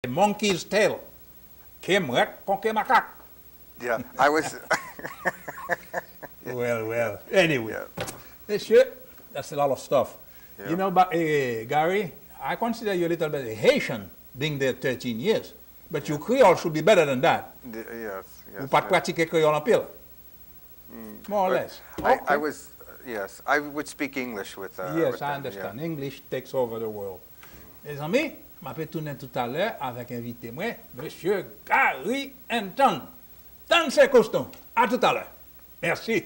The monkey's tail came right conquer macaque. Yeah, I was. Well. Anyway, Yeah. monsieur, that's a lot of stuff. Yeah. You know, but Gary, I consider you a little bit Haitian, being there 13 years. But your Creole should be better than that. Yes. Vous pas pratiquer Creole en pile. More or But less. I Okay. was. Yes, I would speak English with. Yes, with I them, understand. English takes over the world. Les amis, je vais tourner tout à l'heure avec invité moi, Monsieur Gary Anton. Dans ces costumes. À tout à l'heure. Merci.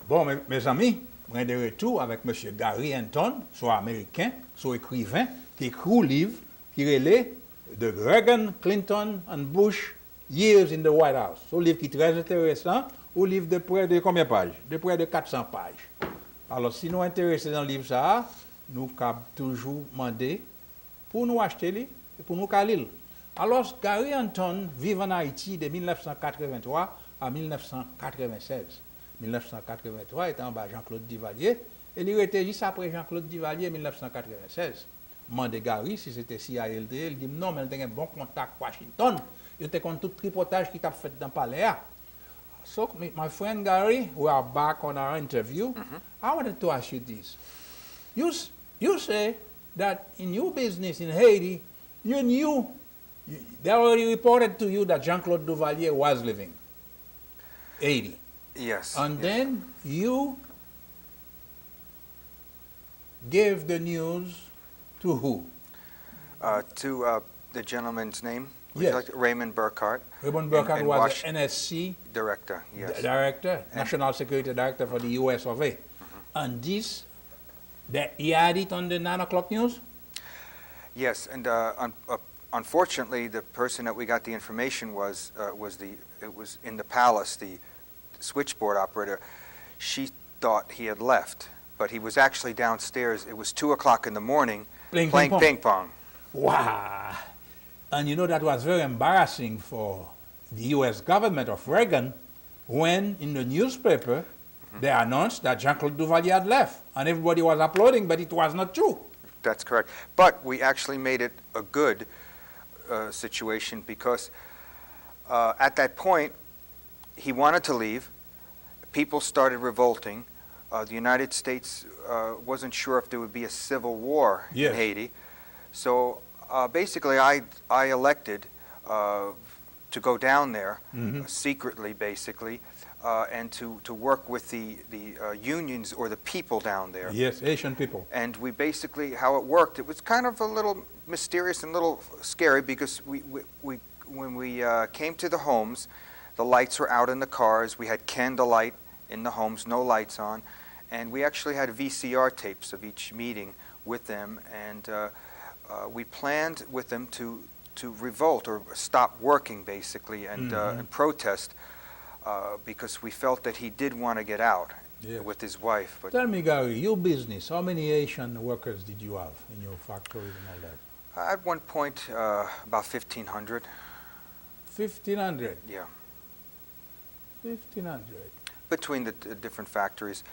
Bon, mes amis, on est de retour avec M. Gary Anton, soit américain, soit écrivain, qui écrit un livre qui relève de Reagan, Clinton and Bush Years in the White House. C'est un livre qui est très intéressant, un livre de près de combien de pages? De près de 400 pages. Alors, si nous sommes intéressés dans le livre, ça, nous avons toujours demandé pour nous acheter et pour nous lire. Alors, Gary Anton vit en Haïti de 1983 à 1996. 1983 était en bas Jean-Claude Duvalier, et il était juste après Jean-Claude Duvalier en 1996. Demandé Gary si c'était CIA LD, il dit non, mais il a un bon contact Washington. Il était contre tout tripotage qui t'a fait dans le palais. So, my friend Gary, we are back on our interview. I wanted to ask you this. You say that in your business in Haiti, you knew, they already reported to you that Jean-Claude Duvalier was living Haiti. Yes. And yes. then you gave the news to who? To the gentleman's name. Would Yes. you like Raymond Burkhart. Raymond Burkhart in was an NSC Director. Yes. director, National Security Director for the US of A. And this, that he had it on the 9 o'clock news? Yes, and unfortunately, the person that we got the information was in the palace. The switchboard operator, she thought he had left, but he was actually downstairs. It was 2 o'clock in the morning playing ping pong. Wow. And you know that was very embarrassing for the US government of Reagan when in the newspaper they announced that Jean-Claude Duvalier had left and everybody was applauding, but it was not true. That's correct. But we actually made it a good situation because at that point, he wanted to leave. People started revolting. The United States wasn't sure if there would be a civil war Yes. in Haiti. So basically, I elected to go down there secretly, basically, and to work with the unions or the people down there. Yes, Asian people. And we basically, how it worked, it was kind of a little mysterious and a little scary because when we came to the homes, the lights were out in the cars. We had candlelight in the homes, no lights on. And we actually had VCR tapes of each meeting with them. And we planned with them to revolt or stop working, basically, and protest because we felt that he did want to get out with his wife. But Tell me, Gary, your business, how many Asian workers did you have in your factories and all that? at one point, about 1,500. 1,500? Yeah. 1,500. Between the different factories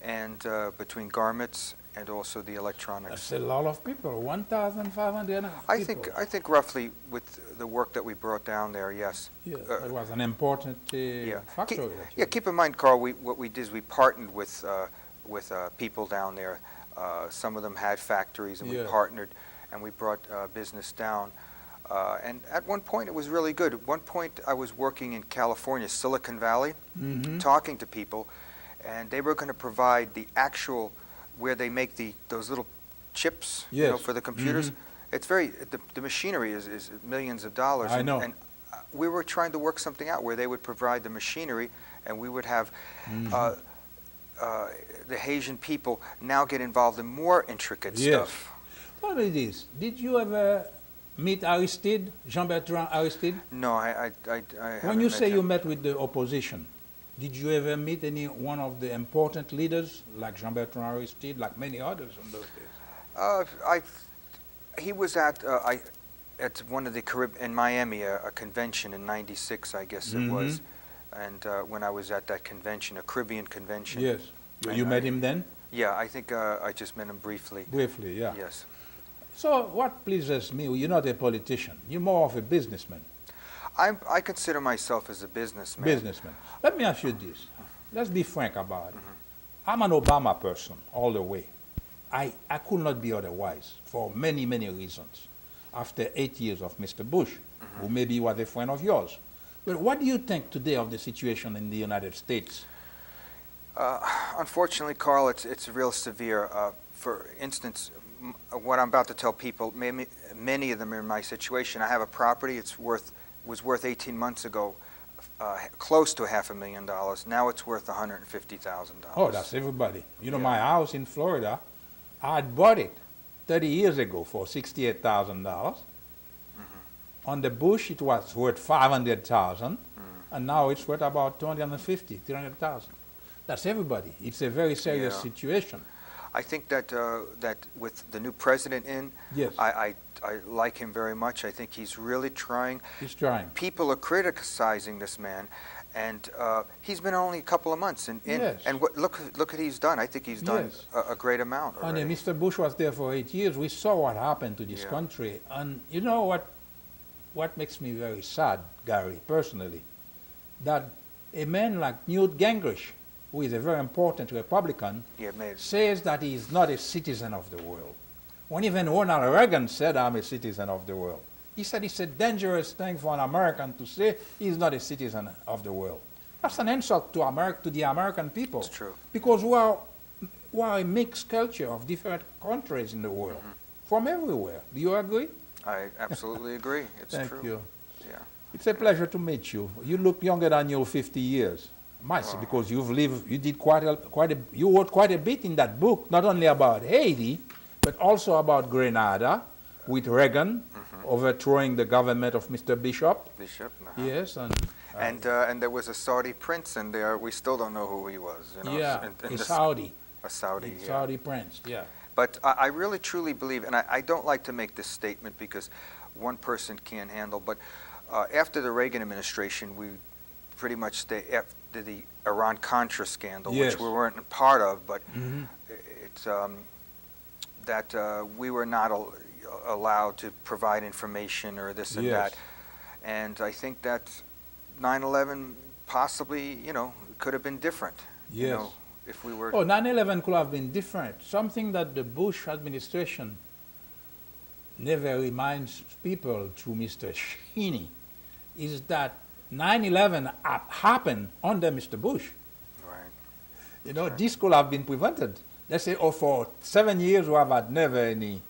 and between garments and also the electronics. That's a lot of people, 1,500 people. I think roughly with the work that we brought down there, yes. Yeah, it was an important factory. Keep in mind, Carl, what we did is we partnered with people down there. Some of them had factories, and we partnered, and we brought business down. And at one point, it was really good. At one point, I was working in California, Silicon Valley, talking to people, and they were going to provide the actual, where they make those little chips, for the computers. It's the machinery is millions of dollars. I know. And we were trying to work something out where they would provide the machinery, and we would have the Haitian people now get involved in more intricate stuff. Tell me this. Did you ever meet Aristide, Jean-Bertrand Aristide? No, I When you haven't say met you him. met with the opposition, did you ever meet any one of the important leaders like Jean-Bertrand Aristide, like many others in those days? He was at one of the in Miami, a convention in '96, I guess it was, and when I was at that convention, a Caribbean convention. Yes. You met him then? Yeah, I think I just met him briefly. Briefly, yeah. Yes. So what pleases me, you're not a politician, you're more of a businessman. I consider myself as a businessman. Businessman. Let me ask you this. Let's be frank about it. I'm an Obama person all the way. I could not be otherwise for many, many reasons after 8 years of Mr. Bush, who maybe was a friend of yours. But what do you think today of the situation in the United States? Unfortunately, Carl, it's real severe. For instance, what I'm about to tell people, many of them are in my situation. I have a property. Was worth 18 months ago close to $500,000. Now it's worth $150,000. Oh, that's everybody. You know, Yeah. my house in Florida, I had bought it 30 years ago for $68,000. On the Bush, it was worth $500,000, and now it's worth about $250,000, $300,000. That's everybody. It's a very serious Yeah. I situation. think that with the new president in, Yes. I like him very much. I think he's really trying. He's trying. People are criticizing this man, and he's been only a couple of months in. Yes. And look what he's done. I think he's done Yes. a great amount already. And Mr. Bush was there for 8 years. We saw what happened to this Yeah. country. And you know what makes me very sad, Gary, personally? That a man like Newt Gingrich, who is a very important Republican, Yeah, says that he is not a citizen of the world. When even Ronald Reagan said, I'm a citizen of the world. He said it's a dangerous thing for an American to say he's not a citizen of the world. That's an insult to the American people. It's true. Because we are a mixed culture of different countries in the world, from everywhere. Do you agree? I absolutely agree. It's Thank true. you. Yeah. It's a pleasure to meet you. You look younger than your 50 years. Because you wrote quite a bit in that book, not only about Haiti, but also about Grenada, with Reagan overthrowing the government of Mr. Bishop. Bishop. Yes, And there was a Saudi prince in there. We still don't know who he was. You know, yeah, and a Saudi. A Saudi. Yeah. Saudi prince, yeah. But I really truly believe, and I don't like to make this statement because one person can't handle, but after the Reagan administration, we pretty much stayed after the Iran-Contra scandal, Yes. which we weren't a part of, but it's that we were not allowed to provide information or this and Yes. that. And I think that 9/11 possibly, could have been different. Yes. If we were. Oh, 9/11 could have been different. Something that the Bush administration never reminds people through Mr. Cheney is that 9/11 happened under Mr. Bush. Right. This could have been prevented. Let's say, for 7 years we have had never any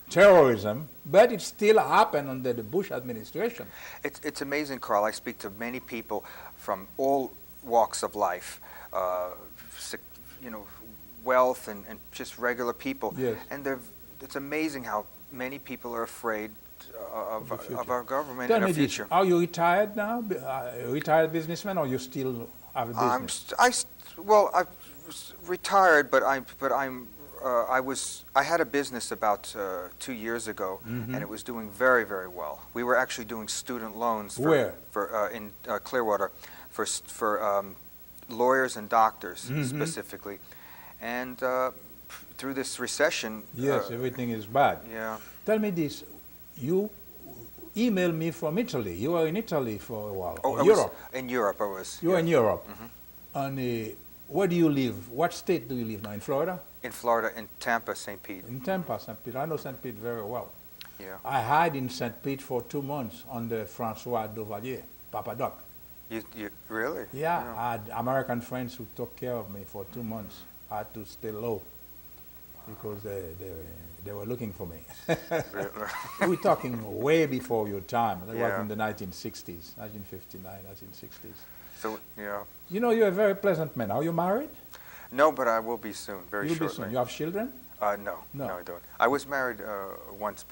terrorism, but it still happened under the Bush administration. It's amazing, Carl. I speak to many people from all walks of life, wealth and just regular people. Yes. And it's amazing how many people are afraid of our government Tell and our me this, future. are you retired now? Retired businessman, or you still have a business? I was retired, but I had a business about 2 years ago, and it was doing very, very well. We were actually doing student loans in Clearwater for lawyers and doctors specifically, and through this recession. Yes, everything is bad. Yeah. Tell me this, you emailed me from Italy. You were in Italy for a while. Europe. In Europe, I was. You were in Europe. And where do you live? What state do you live now? In Florida? In Florida, in Tampa, St. Pete. In Tampa, St. Pete. I know St. Pete very well. Yeah. I hid in St. Pete for 2 months under Francois Duvalier, Papa Doc. You really? Yeah, I had American friends who took care of me for 2 months. I had to stay low because they were looking for me. We're talking way before your time. That was in the 1960s, 1959, 1960s. So, yeah. You're a very pleasant man. Are you married? No, but I will be soon, very You'll shortly. be soon. You have children? No, No. I don't. I was married once